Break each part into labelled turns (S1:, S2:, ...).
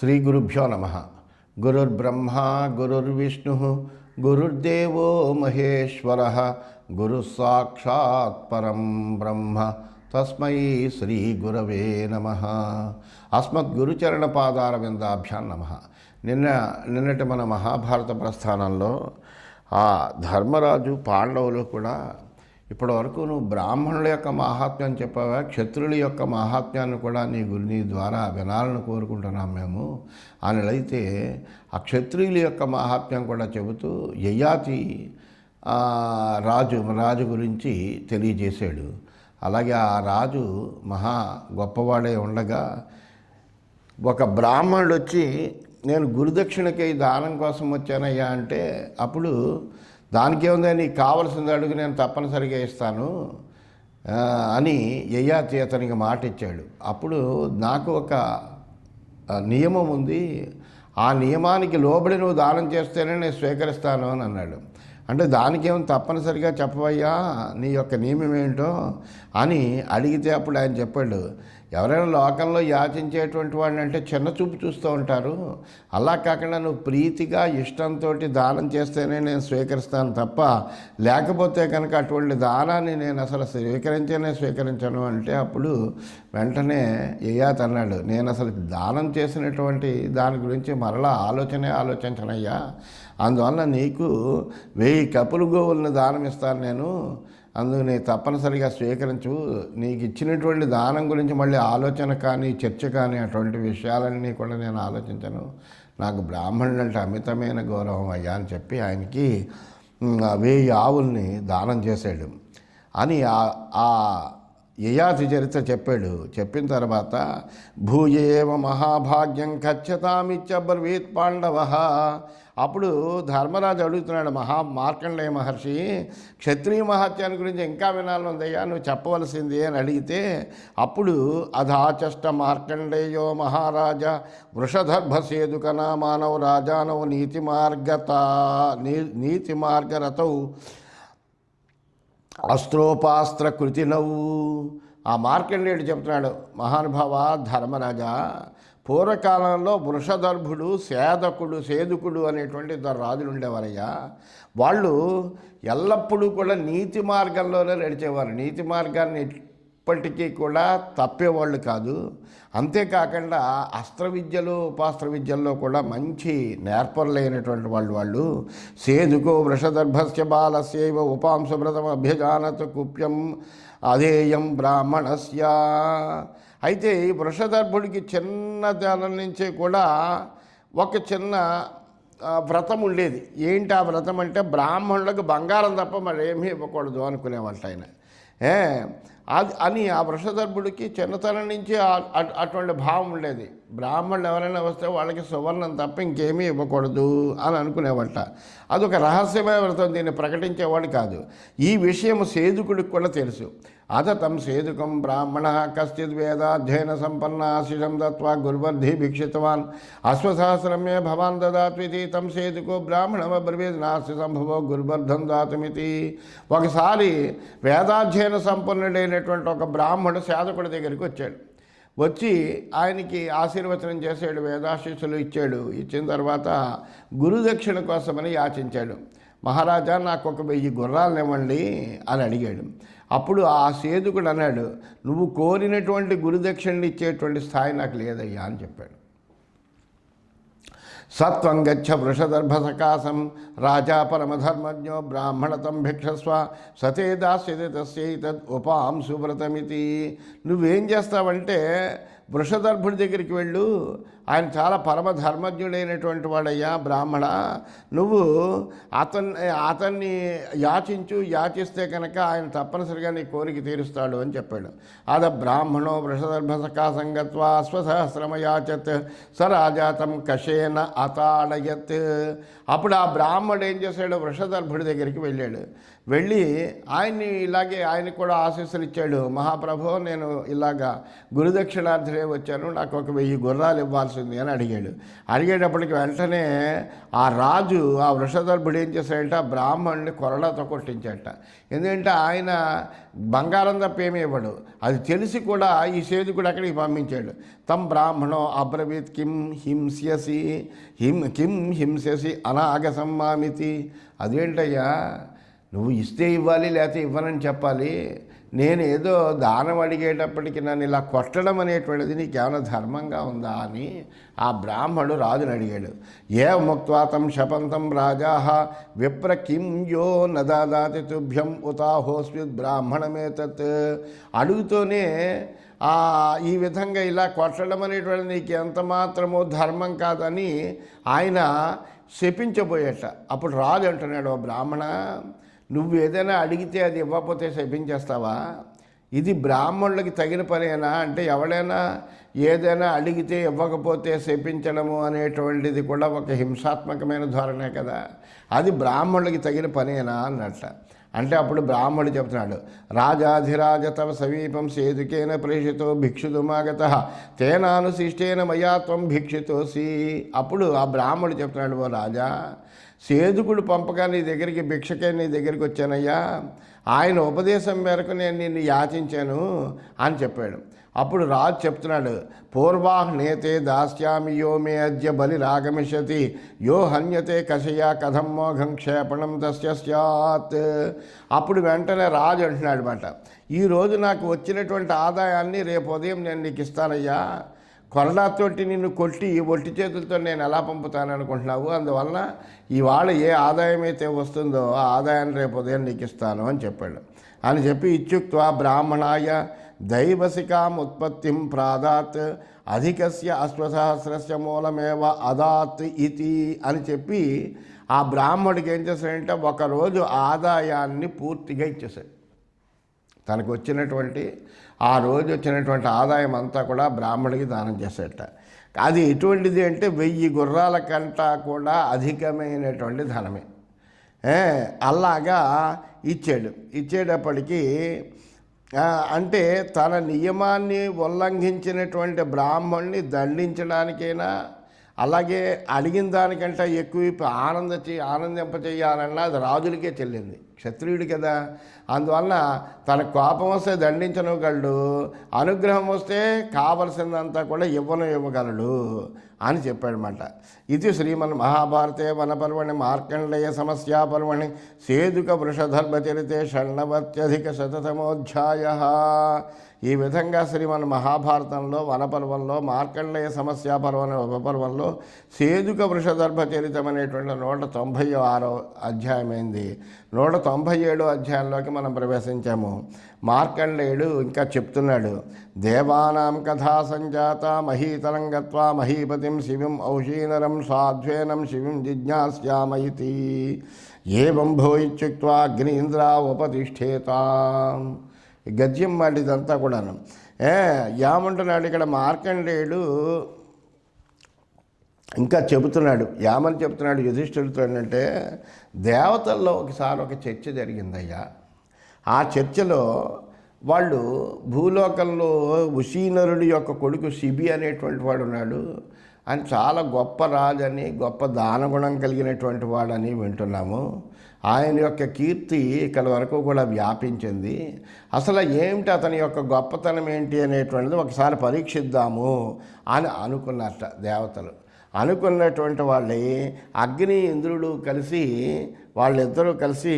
S1: శ్రీ గురుభ్యో నమ. గురుర్బ్రహ్మ గురుర్విష్ణు గురుర్దేవో మహేశ్వర గురు సాక్షాత్ పరం బ్రహ్మ తస్మై శ్రీ గురవే నమ. అస్మద్గురుచరణ పాదారవిందాభ్యాం నమ. నిన్నటి మన మహాభారత ప్రస్థానంలో ఆ ధర్మరాజు పాండవులు కూడా ఇప్పటివరకు నువ్వు బ్రాహ్మణుల యొక్క మహాత్మ్యం చెప్పావా, క్షత్రుల యొక్క మహాత్మ్యాన్ని కూడా నీ ద్వారా వినాలని కోరుకుంటున్నాం మేము అని. ఆ క్షత్రియుల యొక్క మహాత్మ్యం కూడా చెబుతూ యయాతి రాజు గురించి తెలియజేశాడు. అలాగే ఆ రాజు మహా గొప్పవాడే ఉండగా ఒక బ్రాహ్మణుడు వచ్చి నేను గురుదక్షిణకై దానం కోసం వచ్చానయ్యా అంటే, అప్పుడు దానికి ఏముంది, నీకు కావలసింది అడుగు, నేను తప్పనిసరిగా ఇస్తాను అని యయాతి అతనికి మాట ఇచ్చాడు. అప్పుడు నాకు ఒక నియమం ఉంది, ఆ నియమానికి లోబడి నువ్వు దానం చేస్తేనే నేను స్వీకరిస్తాను అని అన్నాడు. అంటే దానికేమో తప్పనిసరిగా చెప్పవయ్యా, నీ యొక్క నియమం ఏంటో అని అడిగితే అప్పుడు ఆయన చెప్పాడు, ఎవరైనా లోకంలో యాచించేటువంటి వాడిని అంటే చిన్న చూపు చూస్తూ ఉంటారు, అలా కాకుండా నువ్వు ప్రీతిగా ఇష్టంతో దానం చేస్తేనే నేను స్వీకరిస్తాను తప్ప లేకపోతే కనుక అటువంటి దానాన్ని నేను అసలు స్వీకరించను అంటే, అప్పుడు వెంటనే యయాతి అన్నాడు, నేను అసలు దానం చేసినటువంటి దాని గురించి మరలా ఆలోచించనయ్యా, అందువల్ల నీకు 1000 కపులు గోవులను దానం ఇస్తాను నేను, అందుకని తప్పనిసరిగా స్వీకరించు. నీకు ఇచ్చినటువంటి దానం గురించి మళ్ళీ ఆలోచన కానీ చర్చ కానీ అటువంటి విషయాలన్నీ కూడా నేను ఆలోచించను, నాకు బ్రాహ్మణుడు అంటే అమితమైన గౌరవం అయ్యా అని చెప్పి ఆయనకి 1000 ఆవుల్ని దానం చేశాడు అని ఆ యయాతి చరిత్ర చెప్పాడు. చెప్పిన తర్వాత భూయేవ మహాభాగ్యం ఖచ్చతామిత్యబ్రవీత్ పాండవ. అప్పుడు ధర్మరాజు అడుగుతున్నాడు, మార్కండేయ మహర్షి, క్షత్రియ మహాత్యాన్ని గురించి ఇంకా వినాలని ఉందయ్యా, నువ్వు చెప్పవలసింది అని అడిగితే, అప్పుడు అధాచష్ట మార్కండేయో మహారాజా వృషధర్భసేదుకనా మానవ రాజానవు నీతి మార్గరతౌ అస్త్రోపాస్త్ర కృతినవు. ఆ మార్కండేయుడు చెప్తున్నాడు, మహానుభావ ధర్మరాజా, పూర్వకాలంలో వృషదర్భుడు సేదుకుడు అనేటువంటి 2 రాజులు ఉండేవారయ్యా. వాళ్ళు ఎల్లప్పుడూ కూడా నీతి మార్గంలోనే నడిచేవారు, నీతి మార్గాన్ని ఇప్పటికీ కూడా తప్పేవాళ్ళు కాదు. అంతేకాకుండా అస్త్ర విద్యలు ఉపాస్త్ర విద్యల్లో కూడా మంచి నేర్పరులైనటువంటి వాళ్ళు. సేదుకో వృషదర్భస్య బాలస్యైవ ఉపాంశవ్రతం అభ్యజానత్ కుప్యం అధేయం బ్రాహ్మణస్య. అయితే ఈ వృషదర్భుడికి చిన్నతనం నుంచే కూడా ఒక చిన్న వ్రతం ఉండేది. ఏంటి ఆ వ్రతం అంటే, బ్రాహ్మణులకు బంగారం తప్ప మరి ఏమీ ఇవ్వకూడదు అనుకునేవాళ్ళ ఆయన. అని ఆ వృషదర్భుడికి చిన్నతనం నుంచి అటువంటి భావం ఉండేది. బ్రాహ్మణులు ఎవరైనా వస్తే వాళ్ళకి సువర్ణం తప్ప ఇంకేమీ ఇవ్వకూడదు అని అనుకునేవాళ్ళ. అదొక రహస్యమైన వ్రతం, దీన్ని ప్రకటించేవాడు కాదు. ఈ విషయం సేదుకుడికి కూడా తెలుసు. అతతం సేదుకం బ్రాహ్మణ కశ్చిద్ వేదాధ్యయన సంపన్న ఆశిషం దత్వా గురువర్ధి భిక్షితవాన్ అశ్వసహస్రమే భవాన్ దదాత్వితి తం సేదుకో బ్రాహ్మణమబ్రవీద్ నాస్తి సంభవో గురువర్ధం దాతుమితి. ఒకసారి వేదాధ్యయన సంపన్నుడైనటువంటి ఒక బ్రాహ్మణుడు సేదకుడి దగ్గరికి వచ్చి ఆయనకి ఆశీర్వచనం చేశాడు, వేదాశీస్సులు ఇచ్చాడు. ఇచ్చిన తర్వాత గురుదక్షిణ కోసమని యాచించాడు. మహారాజా, నాకు ఒక 1000 గుర్రాలను ఇవ్వండి అని అడిగాడు. అప్పుడు ఆ సేదుకుడు అన్నాడు, నువ్వు కోరినటువంటి గురుదక్షిణలు ఇచ్చేటువంటి స్థాయి నాకు లేదయ్యా అని చెప్పాడు. సత్వం గచ్చ వృషదర్భ సకాశం రాజా పరమధర్మజ్ఞో బ్రాహ్మణతం భిక్షస్వ సతే దాస్యతే తస్యైతద్ ఉపాంశు వ్రతమితి. నువ్వేం చేస్తావంటే వృషదర్భుడి దగ్గరికి వెళ్ళు, ఆయన చాలా పరమధర్మజ్ఞుడైనటువంటి వాడయ్యా బ్రాహ్మణ, నువ్వు అతన్ని యాచిస్తే కనుక ఆయన తప్పనిసరిగా నీ కోరిక తీరుస్తాడు అని చెప్పాడు. అద బ్రాహ్మణో వృషదర్భ సకాశం గత్వా అశ్వసహస్రమయాచత్ సరాజాతం కషేన అతాడయత్. అప్పుడు ఆ బ్రాహ్మణుడు ఏం చేశాడు, వృషదర్భుడి దగ్గరికి వెళ్ళాడు. వెళ్ళి ఆయన్ని ఇలాగే ఆయనకు కూడా ఆశీస్సులు ఇచ్చాడు. మహాప్రభు, నేను ఇలాగా గురుదక్షిణార్థులే వచ్చాను, నాకు ఒక 1000 గుర్రాలు ఇవ్వాల్సింది అని అడిగాడు. అడిగేటప్పటికి వెంటనే ఆ రాజు, ఆ వృషదర్భుడు ఏం చేశాడంటే ఆ బ్రాహ్మణుని కొరడాతో కొట్టించాట. ఎందుకంటే ఆయన బంగారం తప్ప ఏమీ ఇవ్వడు. అది తెలిసి కూడా ఈ సేదుకుడు అక్కడికి పంపించాడు. తం బ్రాహ్మణో అబ్రవీత్ కిం హింస్యసి అనాగసమ్మామితి. అదేంటయ్యా, నువ్వు ఇస్తే ఇవ్వాలి, లేకపోతే ఇవ్వనని చెప్పాలి. నేను ఏదో దానం అడిగేటప్పటికి నన్ను ఇలా కొట్టడం అనేటువంటిది నీకేమైనా ధర్మంగా ఉందా అని ఆ బ్రాహ్మణుడు రాజుని అడిగాడు. ఏ ముక్త్వాతం శపంతం రాజా విప్ర కిం యో నదాదాతి తుభ్యం ఉతాహోస్మిత్ బ్రాహ్మణమేతత్. అడుగుతూనే ఈ విధంగా ఇలా కొట్టడం అనేటువంటిది నీకు ఎంత మాత్రమో ధర్మం కాదని ఆయన శపించబోయేట. అప్పుడు రాజు అంటున్నాడు, ఓ బ్రాహ్మణ, నువ్వు ఏదైనా అడిగితే అది ఇవ్వకపోతే శపించేస్తావా? ఇది బ్రాహ్మణులకి తగిన పనేనా? అంటే ఎవడైనా ఏదైనా అడిగితే ఇవ్వకపోతే శపించడము అనేటువంటిది కూడా ఒక హింసాత్మకమైన ధోరణే కదా. అది బ్రాహ్మణులకి తగిన పనేనా అన్నట్ట. అంటే అప్పుడు బ్రాహ్మణుడు చెప్తున్నాడు, రాజాధిరాజ తవ సమీపం సేదుకేన ప్రేషితో భిక్షుదుమాగత తేనానుశిష్టేన మయా త్వం భిక్షితోసి. అప్పుడు ఆ బ్రాహ్మణుడు చెప్తున్నాడు, ఓ రాజా, సేదుకుడు పంపగా నీ దగ్గరికి భిక్షకే నీ దగ్గరికి వచ్చానయ్యా, ఆయన ఉపదేశం మేరకు నేను నిన్ను యాచించాను అని చెప్పాడు. అప్పుడు రాజు చెప్తున్నాడు, పూర్వాహ్నేతే దాస్యామి యో మే అద్య బలిరాగమిష్యతి యో హన్యతే కషయా కథం మోఘం క్షేపణం తస్య స్యాత్. అప్పుడు వెంటనే రాజు అంటున్నాడు మాట, ఈరోజు నాకు వచ్చినటువంటి ఆదాయాన్ని రేపు ఉదయం నేను నీకు ఇస్తానయ్యా. కొరడాతోటి నిన్ను కొట్టి ఒట్టి చేతులతో నేను ఎలా పంపుతాననుకుంటున్నావు? అందువలన ఇవాళ ఏ ఆదాయం అయితే వస్తుందో ఆ ఆదాయాన్ని రేపు ఉదయం నీకు ఇస్తాను అని చెప్పాడు. అని చెప్పి ఇత్యుక్త్వా బ్రాహ్మణాయ దైవసికాం ఉత్పత్తిం ప్రాదాత్ అధికస్య అశ్వసహస్రస్య మూలమేవ అదాత్ ఇతి అని చెప్పి ఆ బ్రాహ్మడికి ఏం చేశాడంటే ఒకరోజు ఆదాయాన్ని పూర్తిగా ఇచ్చేశాడు. తనకు వచ్చినటువంటి ఆ రోజు వచ్చినటువంటి ఆదాయం అంతా కూడా బ్రాహ్మడికి దానం చేసేట. అది ఎటువంటిది అంటే 1000 గుర్రాల కంటా కూడా అధికమైనటువంటి ధనమే. అలాగా ఇచ్చేటప్పటికీ అంటే తన నియమాన్ని ఉల్లంఘించినటువంటి బ్రాహ్మణ్ణి దండించడానికైనా, అలాగే అడిగిన దానికంటే ఎక్కువ ఆనందింపచేయాలన్నా అది రాజులకే చెల్లింది. క్షత్రియుడు కదా, అందువలన తన కోపం వస్తే దండించనుగలడు, అనుగ్రహం వస్తే కావలసిందంతా కూడా ఇవ్వగలడు అని చెప్పాడనమాట. ఇది శ్రీమన్ మహాభారతే వనపర్వణి మార్కండేయ సమస్యాపర్వణి సేదుక వృషధర్మచరితే షణ్ణవత్యధిక శతతమోధ్యాయ. ఈ విధంగా శ్రీమన్ మహాభారతంలో వనపర్వంలో మార్కండేయ సమస్యాపర్వణి ఉపపర్వంలో సేదుక వృషధర్మచరితం అనేటువంటి 196వ అధ్యాయమైంది. 197వ అధ్యాయంలోకి మనం ప్రవేశించాము. మార్కండేయుడు ఇంకా చెప్తున్నాడు, దేవానాం కథా సంజాత మహీతలం గత్వా మహీపతిం శివం ఔషీనరం సాధ్వేనం శివం జిజ్ఞాస్యామ ఇతి ఏవం భో ఇత్యుక్త్వా అగ్నీంద్ర ఉపతిష్ఠేతాం. గద్యం మాట ఇదంతా కూడాను. ఏమంటున్నాడు ఇక్కడ మార్కండేయుడు ఇంకా చెబుతున్నాడు, ఏమని చెప్తున్నాడు యుధిష్ఠిరుడితో అంటే, దేవతల్లో ఒకసారి ఒక చర్చ జరిగిందయ్యా. ఆ చర్చలో వాళ్ళు భూలోకంలో ఉషీనరుడి యొక్క కొడుకు శిబి అనేటువంటి వాడు ఉన్నాడు అని, చాలా గొప్ప రాజని, గొప్ప దానగుణం కలిగినటువంటి వాడని వింటున్నాము. ఆయన యొక్క కీర్తి ఇక్కడ వరకు కూడా వ్యాపించింది. అసలు ఏమిటి అతని యొక్క గొప్పతనం ఏంటి అనేటువంటిది ఒకసారి పరీక్షిద్దాము అని అనుకున్నట్ట దేవతలు. అనుకున్నటువంటి వాళ్ళే అగ్ని ఇంద్రుడు కలిసి, వాళ్ళిద్దరూ కలిసి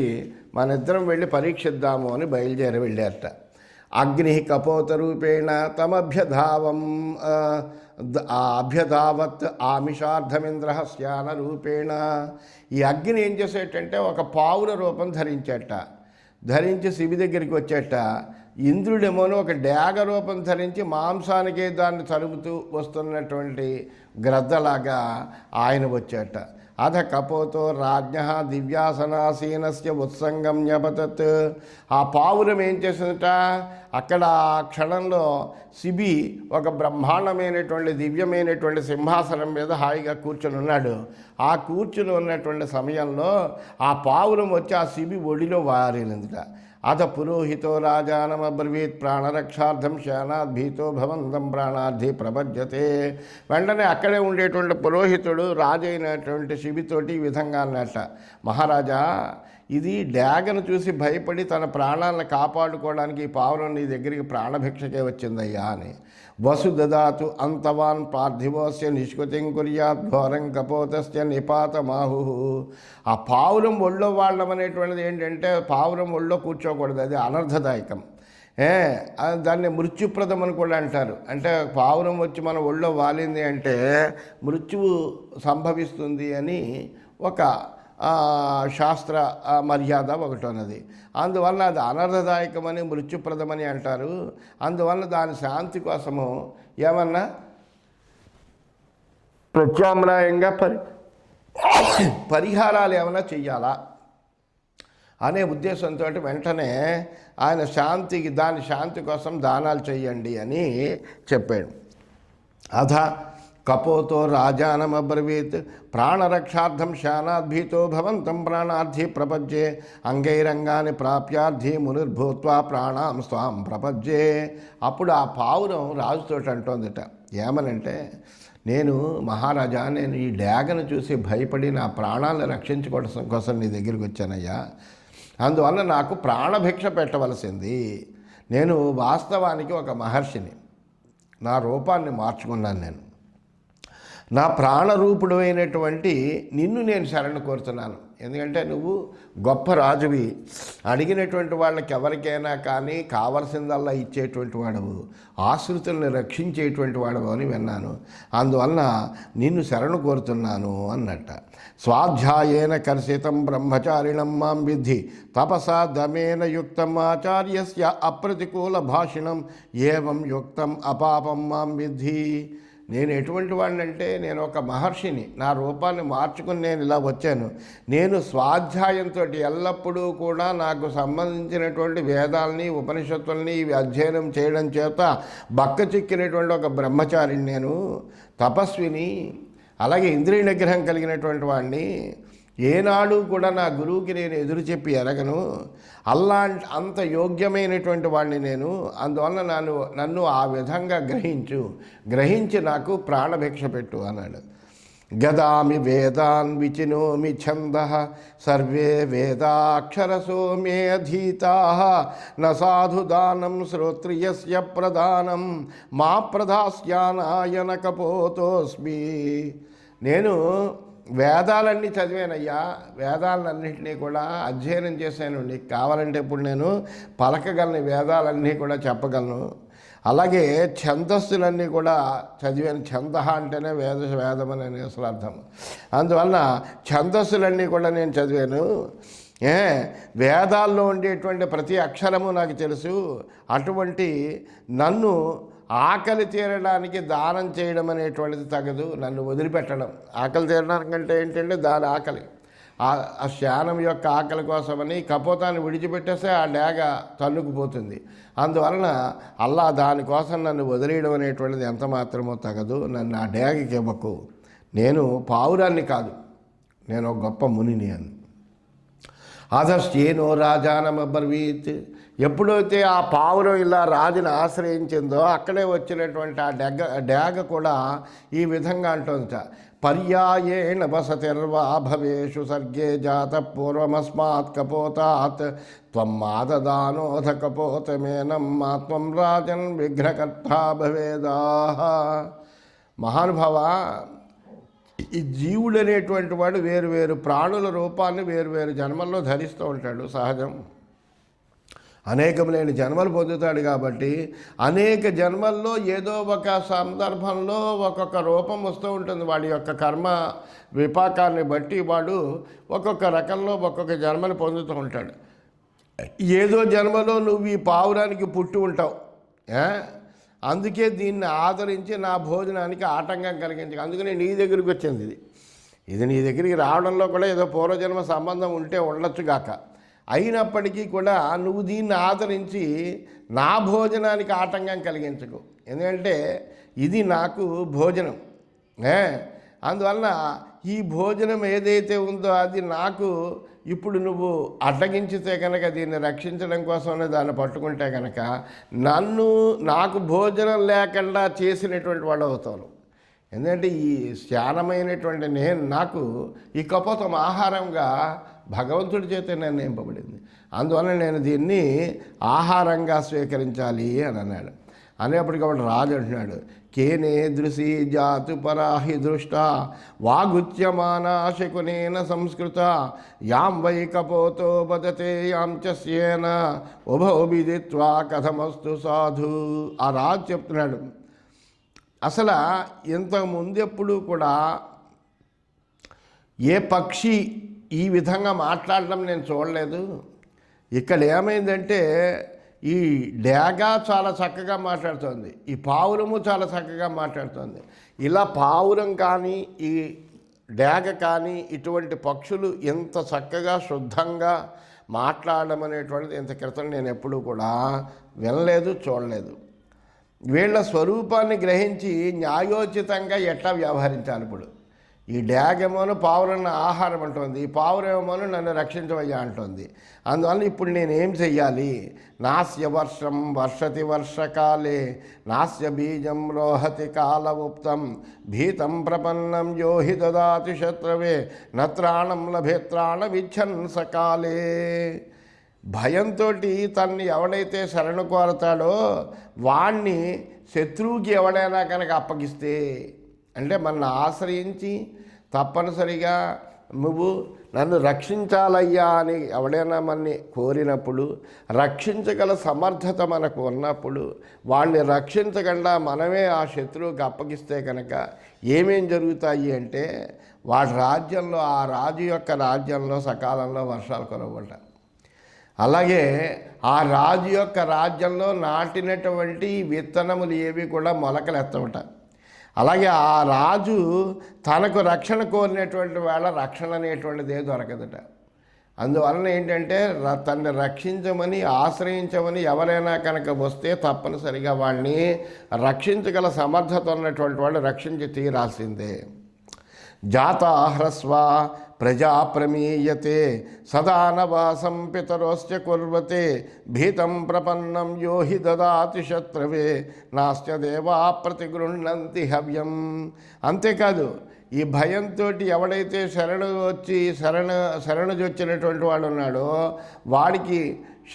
S1: మనిద్దరం వెళ్ళి పరీక్షిద్దాము అని బయలుదేరి వెళ్ళారట. అగ్ని కపోత రూపేణ తమభ్యధావం అభ్యధావత్ ఆమిషార్థమింద్ర శ్యాన రూపేణ. ఈ అగ్ని ఏం చేసేటంటే ఒక పావుల రూపం ధరించి శిబి దగ్గరికి వచ్చేట. ఇంద్రుడేమోనో ఒక డేగ రూపం ధరించి మాంసానికే దాన్ని తరుముతూ వస్తున్నటువంటి గ్రద్దలాగా ఆయన వచ్చేట. అధ కపోతో రాజ్ఞ దివ్యాసనాసీనస్య ఉత్సంగం న్యపతత్. ఆ పావురం ఏం చేసిందట, అక్కడ ఆ క్షణంలో శిబి ఒక బ్రహ్మాండమైనటువంటి దివ్యమైనటువంటి సింహాసనం మీద హాయిగా కూర్చొని ఉన్నాడు. ఆ కూర్చుని ఉన్నటువంటి సమయంలో ఆ పావురం వచ్చి ఆ శిబి ఒడిలో వారినదిట. అథ పురోహితో రాజానమబ్రవీత్ ప్రాణరక్షార్థం శయనాద్ భీతో భవంతం ప్రాణార్థి ప్రపద్యతే. వెంటనే అక్కడే ఉండేటువంటి పురోహితుడు రాజు అయినటువంటి శిబితోటి ఈ విధంగా అన్నట్ట, మహారాజా, ఇది డ్యాగను చూసి భయపడి తన ప్రాణాలను కాపాడుకోవడానికి ఈ పావురం నీ దగ్గరికి ప్రాణభిక్షకే వచ్చిందయ్యా అని. వసు దదాతు అంతవాన్ పార్థివోస్య నిష్కృతిం కుర్యాత్ ఘోరం కపోతస్య నిపాతమాహు. ఆ పావురం ఒళ్ళో వాళ్ళం అనేటువంటిది ఏంటంటే, పావురం ఒళ్ళో కూర్చోకూడదు, అది అనర్థదాయకం. దాన్ని మృత్యుప్రదం అని కూడా అంటారు. అంటే పావురం వచ్చి మన ఒళ్ళో వాలింది అంటే మృత్యువు సంభవిస్తుంది అని ఒక శాస్త్ర మర్యాద ఒకటి ఉన్నది. అందువల్ల అది అనర్థదాయకమని మృత్యుప్రదమని అంటారు. అందువల్ల దాని శాంతి కోసము ఏమన్నా ప్రత్యామ్నాయంగా పరిహారాలు ఏమైనా చెయ్యాలా అనే ఉద్దేశంతో వెంటనే ఆయన దాని శాంతి కోసం దానాలు చెయ్యండి అని చెప్పాడు. అథ కపోతో రాజానమబ్రవీత్ ప్రాణరక్షార్థం శానాద్భీతో భవంతం ప్రాణార్థి ప్రపజ్యే అంగైరంగాన్ని ప్రాప్యార్థి మునిర్భూత్వా ప్రాణాం స్వాం ప్రపజ్యే. అప్పుడు ఆ పావురం రాజుతో అంటోందట, ఏమనంటే, నేను మహారాజా, నేను ఈ డ్యాగను చూసి భయపడి నా ప్రాణాలను రక్షించుకోవడం కోసం నీ దగ్గరికి వచ్చానయ్యా. అందువల్ల నాకు ప్రాణభిక్ష పెట్టవలసింది. నేను వాస్తవానికి ఒక మహర్షిని, నా రూపాన్ని మార్చుకున్నాను. నేను నా ప్రాణరూపుడు అయినటువంటి నిన్ను నేను శరణు కోరుతున్నాను. ఎందుకంటే నువ్వు గొప్ప రాజువి, అడిగినటువంటి వాళ్ళకి ఎవరికైనా కానీ కావలసిందల్లా ఇచ్చేటువంటి వాడవు, ఆశ్రితుల్ని రక్షించేటువంటి వాడవు అని విన్నాను. అందువలన నిన్ను శరణు కోరుతున్నాను అన్నట్ట. స్వాధ్యాయేన కర్షితం బ్రహ్మచారిణం మాం విద్ధి తపసా దమేన యుక్తం ఆచార్యస్య అప్రతికూల భాషిణం ఏవం యుక్తం అపాపం మాం విద్ధి. నేను ఎటువంటి వాడినంటే, నేను ఒక మహర్షిని, నా రూపాన్ని మార్చుకుని నేను ఇలా వచ్చాను. నేను స్వాధ్యాయంతో ఎల్లప్పుడూ కూడా నాకు సంబంధించినటువంటి వేదాలని ఉపనిషత్తుల్ని ఇవి అధ్యయనం చేయడం చేత బక్కచిక్కినటువంటి ఒక బ్రహ్మచారిని, నేను తపస్విని, అలాగే ఇంద్రియ నిగ్రహం కలిగినటువంటి వాడిని. ఏనాడు కూడా నా గురువుకి నేను ఎదురు చెప్పి ఎరగను. అంత యోగ్యమైనటువంటి వాడిని నేను. అందువల్ల నన్ను ఆ విధంగా గ్రహించి నాకు ప్రాణభిక్ష పెట్టు అన్నాడు. గదామి వేదాన్ విచినోమి ఛందః సర్వే వేదాక్షరసో మే అధీతాః న సాధు దానం శ్రోత్రియస్య ప్రదానం మా ప్రదాస్యానాయన కపోతోస్మి. నేను వేదాలన్నీ చదివానయ్యా, వేదాలన్నింటినీ కూడా అధ్యయనం చేశాను. నీకు కావాలంటే ఇప్పుడు నేను పలకగలను, వేదాలన్నీ కూడా చెప్పగలను. అలాగే ఛందస్సులన్నీ కూడా చదివాను. ఛంద అంటేనే వేదం అని అసలు అర్థం. అందువల్ల ఛందస్సులన్నీ కూడా నేను చదివాను. వేదాల్లో ఉండేటువంటి ప్రతి అక్షరము నాకు తెలుసు. అటువంటి నన్ను ఆకలి తీరడానికి దానం చేయడం అనేటువంటిది తగదు, నన్ను వదిలిపెట్టడం. ఆకలి తీరడానికంటే ఏంటంటే దాని ఆకలి, ఆ శానం యొక్క ఆకలి కోసమని కపోతాన్ని విడిచిపెట్టేస్తే ఆ డ్యాగ తన్నుకుపోతుంది. అందువలన దానికోసం నన్ను వదిలేయడం అనేటువంటిది ఎంత మాత్రమో తగదు. నన్ను ఆ డ్యాగకి ఇవ్వకు. నేను పావురాన్ని కాదు, నేను ఒక గొప్ప మునిని అని. అధశ్చేనో రాజానమబ్రవీత్. ఎప్పుడైతే ఆ పావురం ఇలా రాజుని ఆశ్రయించిందో అక్కడే వచ్చినటువంటి ఆ డ్యాగ కూడా ఈ విధంగా అంటుందట, పర్యాయేణ వసతిర్వా భవేషు సర్గే జాత పూర్వమస్మాత్ కపోతాత్ త్వం మాదదానోధ కపోతమేనం మాత్వం రాజన్ విఘ్నకర్తా భవేదాః. మహానుభావ, ఈ జీవుడు అనేటువంటి వాడు వేరు ప్రాణుల రూపాన్ని వేరు జన్మల్లో ధరిస్తూ ఉంటాడు. సహజం, అనేకములైన జన్మలు పొందుతాడు. కాబట్టి అనేక జన్మల్లో ఏదో ఒక సందర్భంలో ఒక్కొక్క రూపం వస్తూ ఉంటుంది. వాడి యొక్క కర్మ విపాకాన్ని బట్టి వాడు ఒక్కొక్క రకంలో ఒక్కొక్క జన్మను పొందుతూ ఉంటాడు. ఏదో జన్మలో నువ్వు ఈ పావురానికి పుట్టి ఉంటావు. అందుకే దీన్ని ఆదరించి నా భోజనానికి ఆటంకం కలిగించక, అందుకనే నీ దగ్గరికి వచ్చింది ఇది. ఇది నీ దగ్గరికి రావడంలో కూడా ఏదో పూర్వజన్మ సంబంధం ఉంటే ఉండొచ్చుగాక. అయినప్పటికీ కూడా నువ్వు దీన్ని ఆదరించి నా భోజనానికి ఆటంకం కలిగించకు. ఎందుకంటే ఇది నాకు భోజనం, అందువలన ఈ భోజనం ఏదైతే ఉందో అది నాకు ఇప్పుడు నువ్వు అడ్డగించితే కనుక, దీన్ని రక్షించడం కోసమే దాన్ని పట్టుకుంటే కనుక నాకు భోజనం లేకుండా చేసినటువంటి వాడు అవుతాను. ఎందుకంటే ఈ శ్యానమైనటువంటి నాకు ఈ కపోతం ఆహారంగా భగవంతుడి చేత నిర్ణయింపబడింది. అందువల్ల నేను దీన్ని ఆహారంగా స్వీకరించాలి అని అన్నాడు. అనేప్పటికప్పుడు రాజు అంటున్నాడు, కేనే దృశీ జాతు పరాహి దృష్ట వాగుచ్యమానా శకునేన సంస్కృత యాం వై కపోతో బదతే యాం చస్యేన ఉభో విదిత్వా కథమస్తు సాధు. ఆ రాజు చెప్తున్నాడు, అసలు ఇంతకుముందు ఎప్పుడు కూడా ఏ పక్షి ఈ విధంగా మాట్లాడడం నేను చూడలేదు. ఇక్కడ ఏమైందంటే ఈ డేగ చాలా చక్కగా మాట్లాడుతుంది, ఈ పావురము చాలా చక్కగా మాట్లాడుతుంది. ఇలా పావురం కానీ ఈ డేగ కానీ ఇటువంటి పక్షులు ఎంత చక్కగా శుద్ధంగా మాట్లాడడం అనేటువంటిది ఇంత క్రితం నేను ఎప్పుడూ కూడా వినలేదు, చూడలేదు. వీళ్ళ స్వరూపాన్ని గ్రహించి న్యాయోచితంగా ఎట్లా వ్యవహరించాలి. ఇప్పుడు ఈ డ్యాగేమోను పావురన్న ఆహారం అంటుంది, ఈ పావురేమోను నన్ను రక్షించవయ్యా అంటుంది. అందువల్ల ఇప్పుడు నేనేం చెయ్యాలి? నాస్య వర్షం వర్షతి వర్షకాలే నాస్య బీజం రోహతి కాలవుప్తం భీతం ప్రపన్నం యోహి దదాతి శత్రవే నత్రాణం లభేత్రాణమిచ్చన్ సకాలే. భయంతో తన్ని ఎవడైతే శరణు కోరతాడో వాణ్ణి శత్రువుకి ఎవడైనా కనుక అప్పగిస్తే, అంటే మనల్ని ఆశ్రయించి తప్పనిసరిగా నువ్వు నన్ను రక్షించాలయ్యా అని ఎవడైనా మనని కోరినప్పుడు, రక్షించగల సమర్థత మనకు ఉన్నప్పుడు, వాళ్ళని రక్షించకుండా మనమే ఆ శత్రువుకి అప్పగిస్తే కనుక ఏమేం జరుగుతాయి అంటే, వాడి రాజ్యంలో, ఆ రాజు యొక్క రాజ్యంలో సకాలంలో వర్షాలు కురవబడ్డాయి. అలాగే ఆ రాజు యొక్క రాజ్యంలో నాటినటువంటి విత్తనములు ఏవి కూడా మొలకలు ఎత్తవట. అలాగే ఆ రాజు తనకు రక్షణ కోరినటువంటి వేళ రక్షణ అనేటువంటిదే దొరకదట. అందువలన ఏంటంటే తనని రక్షించమని ఆశ్రయించమని ఎవరైనా కనుక వస్తే తప్పనిసరిగా వాళ్ళని రక్షించగల సమర్థత ఉన్నటువంటి వాళ్ళు రక్షించి తీరాల్సిందే. జాతాహ్రస్వ ప్రజా ప్రమీయతే సదానవాసం పితరోశ్చ కుర్వతే భీతం ప్రపన్నం యోహి దదాతి శత్రవే నాస్య దేవా ప్రతిగృహ్ణంతి హవ్యం. అంతేకాదు, ఈ భయంతో ఎవడైతే శరణుజొచ్చినటువంటి వాడు ఉన్నాడో వాడికి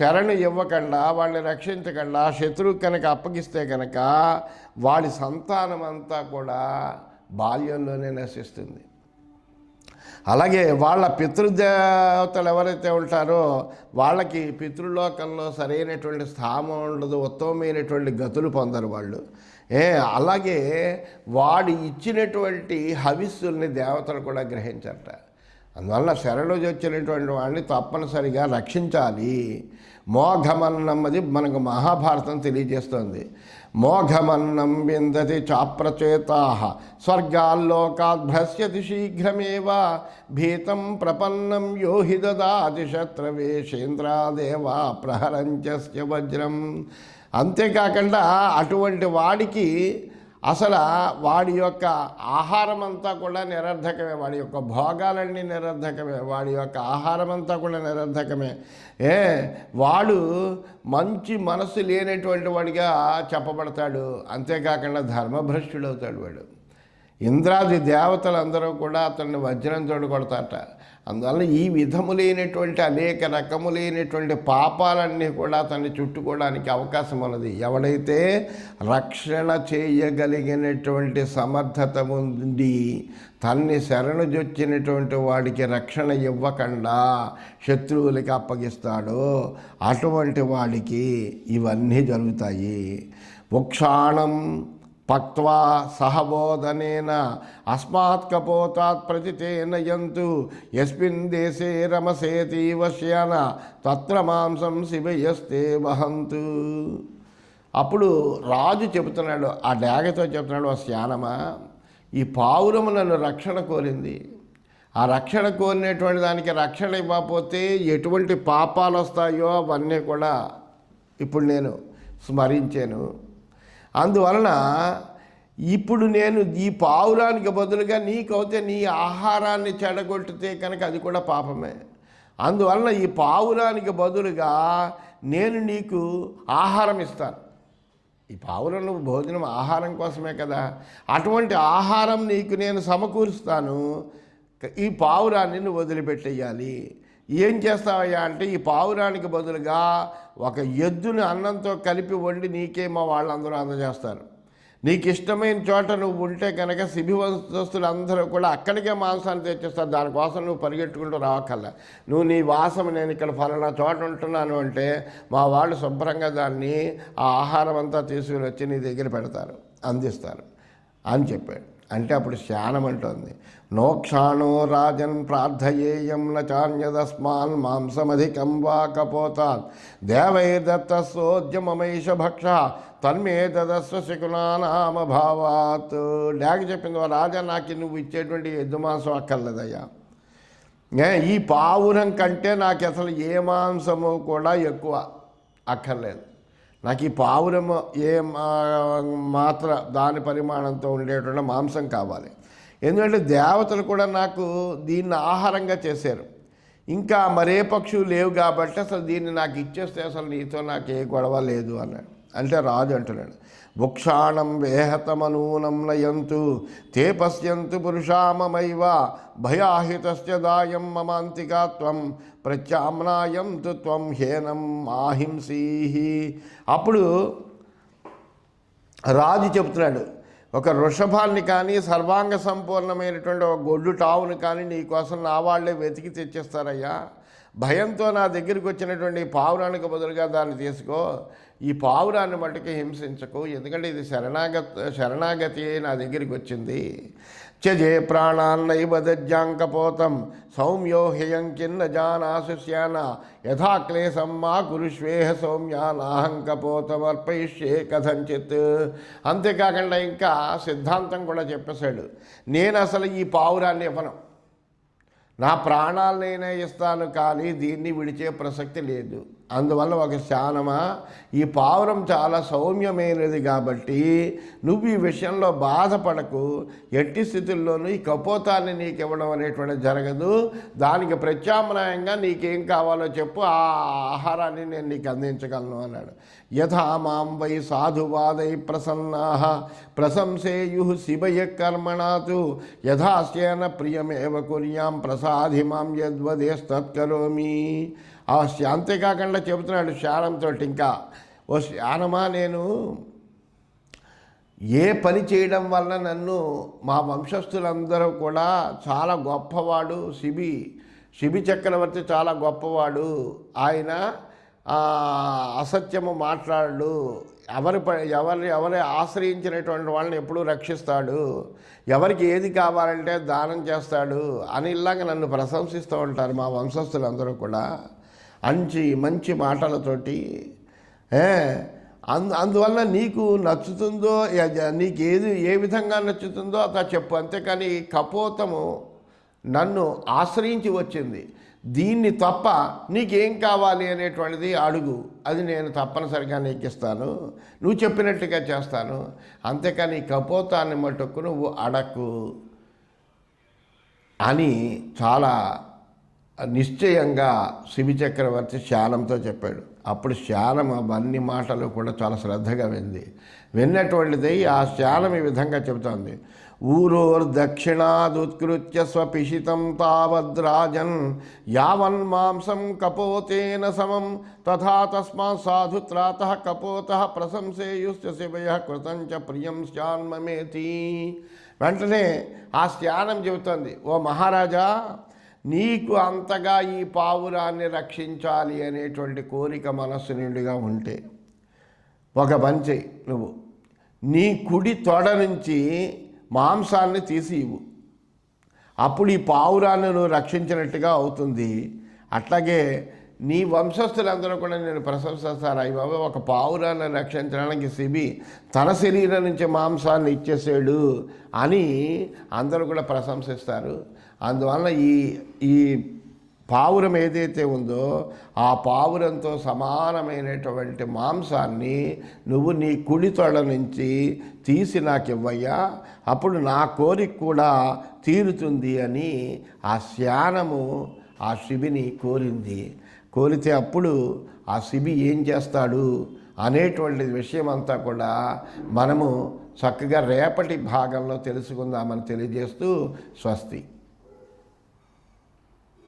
S1: శరణు ఇవ్వకుండా, వాళ్ళని రక్షించకుండా శత్రువు కనుక అప్పగిస్తే కనుక వాడి సంతానం అంతా కూడా బాల్యంలోనే నశిస్తుంది. అలాగే వాళ్ళ పితృదేవతలు ఎవరైతే ఉంటారో వాళ్ళకి పితృలోకంలో సరైనటువంటి స్థానం ఉండదు, ఉత్తమమైనటువంటి గతులు పొందరు వాళ్ళు. అలాగే వాడు ఇచ్చినటువంటి హవిస్సుల్ని దేవతలు కూడా గ్రహించట. అందువల్ల శరణుజొచ్చినటువంటి వాడిని తప్పనిసరిగా రక్షించాలి. మోఘమన్నం, అది మనకు మహాభారతం తెలియజేస్తుంది. మోఘమన్నం విందతి చాప్రచేతా స్వర్గాల్లోకాద్ భ్రశ్యతి శీఘ్రమేవ భీతం ప్రపన్నం యోహి దదాతి శత్రవే శేంద్రాదేవా ప్రహరంచస్య వజ్రం. అంతేకాకుండా అటువంటి వాడికి అసలు వాడి యొక్క ఆహారం అంతా కూడా నిరర్ధకమే, వాడి యొక్క భోగాలన్నీ నిరర్ధకమే, వాడి యొక్క ఆహారం అంతా కూడా నిరర్ధకమే. వాడు మంచి మనసు లేనటువంటి వాడిగా చెప్పబడతాడు. అంతేకాకుండా ధర్మభ్రష్టుడు అవుతాడు వాడు. ఇంద్రాది దేవతలందరూ కూడా అతన్ని వజ్రంతో కొడతారట. అందువల్ల ఈ విధములైనటువంటి అనేక రకములైనటువంటి పాపాలన్నీ కూడా అతన్ని చుట్టుకోవడానికి అవకాశం ఉన్నది. ఎవడైతే రక్షణ చేయగలిగినటువంటి సమర్థత ఉంది, తన్ని శరణుజొచ్చినటువంటి వాడికి రక్షణ ఇవ్వకుండా శత్రువులకి అప్పగిస్తాడో అటువంటి వాడికి ఇవన్నీ జరుగుతాయి. ఉక్షాణం పక్వా సహబోధనేన అస్మాత్ కపోతాత్ ప్రతితేన యంతు యస్మిన్ దేశే రమసేతీవ శ్యాన తత్ర మాంసం శివయస్తే వహంతు. అప్పుడు రాజు చెబుతున్నాడు, ఆ డాగతో చెబుతున్నాడు, ఆ శ్యానమా, ఈ పావురము నన్ను రక్షణ కోరింది, ఆ రక్షణ కోరినటువంటి దానికి రక్షణ ఇవ్వకపోతే ఎటువంటి పాపాలు వస్తాయో అవన్నీ కూడా ఇప్పుడు నేను స్మరించాను. అందువలన ఇప్పుడు నేను ఈ పావురానికి బదులుగా నీకైతే నీ ఆహారాన్ని చెడగొట్టితే కనుక అది కూడా పాపమే. అందువలన ఈ పావురానికి బదులుగా నేను నీకు ఆహారం ఇస్తాను. ఈ పావురం నువ్వు భోజనం ఆహారం కోసమే కదా, అటువంటి ఆహారం నీకు నేను సమకూరుస్తాను. ఈ పావురాన్ని నువ్వు వదిలిపెట్టేయాలి. ఏం చేస్తావయ్యా అంటే ఈ పావురానికి బదులుగా ఒక ఎద్దుని అన్నంతో కలిపి వండి నీకేమో వాళ్ళందరూ అందజేస్తారు. నీకు ఇష్టమైన చోట నువ్వు ఉంటే కనుక శిబి వంశస్థులు అందరూ కూడా అక్కడికే మాంసాన్ని తెచ్చిస్తారు. దానికోసం నువ్వు పరిగెట్టుకుంటూ రావక్కల్లా. నువ్వు నీ వాసం నేను ఇక్కడ ఫలానా చోట ఉంటున్నాను అంటే మా వాళ్ళు శుభ్రంగా దాన్ని ఆ ఆహారం అంతా తీసుకుని వచ్చి నీ దగ్గర పెడతారు, అందిస్తారు అని చెప్పాడు. అంటే అప్పుడు శానం అంటోంది, నోక్షాణో రాజన్ ప్రార్థయేయం నాన్యదస్మాన్ మాంసమధికం వా కపోతాత్ దేవైర్దత్త సోద్యమమైష భక్ష తన్మే దదస్వ శకునానామ భావాత్. డాగ చెప్పింది, రాజా నాకు నువ్వు ఇచ్చేటువంటి ఎద్దు మాంసం అక్కర్లేదయ్యా, ఈ పావురం కంటే నాకు అసలు ఏ మాంసము కూడా ఎక్కువ అక్కర్లేదు. నాకు ఈ పావురము ఏ మాత్ర దాని పరిమాణంతో ఉండేటువంటి మాంసం కావాలి. ఎందుకంటే దేవతలు కూడా నాకు దీన్ని ఆహారంగా చేశారు, ఇంకా మరే పక్షులు లేవు కాబట్టి అసలు దీన్ని నాకు ఇచ్చేస్తే అసలు నీతో నాకు ఏ గొడవ లేదు అన్నాడు. అంటే రాజు అంటున్నాడు, భుక్షాణం వేహతమనూనం నయంతు తే పశ్యంతు పురుషామమైవ భయాహితస్య దాయం మమాంతికా త్వం ప్రత్యామ్నాయం తు త్వం హేనం ఆహింసీ. అప్పుడు రాజు చెబుతున్నాడు, ఒక వృషభాన్ని కానీ సర్వాంగ సంపూర్ణమైనటువంటి ఒక గొడ్డు టావుని కానీ నీకోసం నా వాళ్ళే వెతికి తెచ్చిస్తారయ్యా. భయంతో నా దగ్గరికి వచ్చినటువంటి పావురానికి బదులుగా దాన్ని తీసుకో, ఈ పావురాన్ని మట్టుకు హింసించకు, ఎందుకంటే ఇది శరణాగతి నా దగ్గరికి వచ్చింది. త్యజే ప్రాణాన్నైవ దజ్జాంకపోతం సౌమ్యో హ్యయం కిన్న జానాసు శ్యాన యథా క్లేశం మా కురుష్వేహ సౌమ్యా నాహంకపోతమర్పయిష్యే కథంచిత్. అంతేకాకుండా ఇంకా సిద్ధాంతం కూడా చెప్పేశాడు, నేను అసలు ఈ పావురాన్ని ఇవ్వను, నా ప్రాణాలనైనా ఇస్తాను కానీ దీన్ని విడిచే ప్రసక్తి లేదు. అందువల్ల ఒక శానమా, ఈ పావురం చాలా సౌమ్యమైనది కాబట్టి నువ్వు ఈ విషయంలో బాధపడకు, ఎట్టి స్థితుల్లోనూ ఈ కపోతాన్ని నీకు ఇవ్వడం అనేటువంటిది జరగదు. దానికి ప్రత్యామ్నాయంగా నీకేం కావాలో చెప్పు, ఆ ఆహారాన్ని నేను నీకు అందించగలను అన్నాడు. యథా మాం వై సాధువాదై ప్రసన్నా ప్రశంసేయు శివయ కర్మణాతు యథాస్యేన ప్రియమేవ కుర్యాం ప్రసాది మాం యద్వదేస్తత్కరోమి. అంతేకాకుండా చెబుతున్నాడు శానంతో, ఇంకా ఓ శానమా, నేను ఏ పని చేయడం వల్ల నన్ను మా వంశస్థులందరూ కూడా చాలా గొప్పవాడు, శిబి చక్రవర్తి చాలా గొప్పవాడు, ఆయన అసత్యము మాట్లాడు, ఎవరి ఆశ్రయించినటువంటి వాళ్ళని ఎప్పుడూ రక్షిస్తాడు, ఎవరికి ఏది కావాలంటే దానం చేస్తాడు అని ఇలాగ నన్ను ప్రశంసిస్తూ ఉంటారు మా వంశస్థులందరూ కూడా మంచి మాటలతోటి. అందువల్ల నీకు నచ్చుతుందో, నీకు ఏ విధంగా నచ్చుతుందో అలా చెప్పు, అంతేకాని కపోతము నన్ను ఆశ్రయించి వచ్చింది, దీన్ని తప్ప నీకేం కావాలి అనేటువంటిది అడుగు, అది నేను తప్పనిసరిగా నీకు ఇస్తాను, నువ్వు చెప్పినట్టుగా చేస్తాను, అంతేకాని కపోతాన్ని మటుకు నువ్వు అడక్కు అని చాలా నిశ్చయంగా శిబి చక్రవర్తి శానంతో చెప్పాడు. అప్పుడు శానం అవన్నీ మాటలు కూడా చాలా శ్రద్ధగా విన్నటువంటిది ఆ శానం ఈ విధంగా చెబుతోంది, ఊరోర్దక్షిణాదుత్కృత్య స్వపిషితం తావద్రాజన్ యావన్మాంసం కపోతేన సమం తథా తస్మాత్ సాధు త్రాతః కపోతః ప్రశంసేయుశ్చ శివయః కృతంచ ప్రియం స్యాన్మమేతి. వెంటనే ఆ శానం చెబుతోంది, ఓ మహారాజా, నీకు అంతగా ఈ పావురాన్ని రక్షించాలి అనేటువంటి కోరిక మనస్సు నిండుగా ఉంటే ఒక పని చెయ్యి, నువ్వు నీ కుడి తొడ నుంచి మాంసాన్ని తీసి ఇవ్వు, అప్పుడు ఈ పావురాన్ని నువ్వు రక్షించినట్టుగా అవుతుంది. అట్లాగే నీ వంశస్థులందరూ కూడా నేను ప్రశంసిస్తారు, అయ్యి బాబా ఒక పావురాన్ని రక్షించడానికి శిబి తన శరీరం నుంచి మాంసాన్ని ఇచ్చేసాడు అని అందరూ కూడా ప్రశంసిస్తారు. అందువలన ఈ పావురం ఏదైతే ఉందో ఆ పావురంతో సమానమైనటువంటి మాంసాన్ని నువ్వు నీ కుడి తొడ నుంచి తీసి నాకు ఇవ్వయ్యా, అప్పుడు నా కోరిక కూడా తీరుతుంది అని ఆ శ్యానము ఆ శిబిని కోరింది. కోరితే అప్పుడు ఆ శిబి ఏం చేస్తాడు అనేటువంటి విషయం అంతా కూడా మనము చక్కగా రేపటి భాగంలో తెలుసుకుందామని తెలియజేస్తూ స్వస్తి.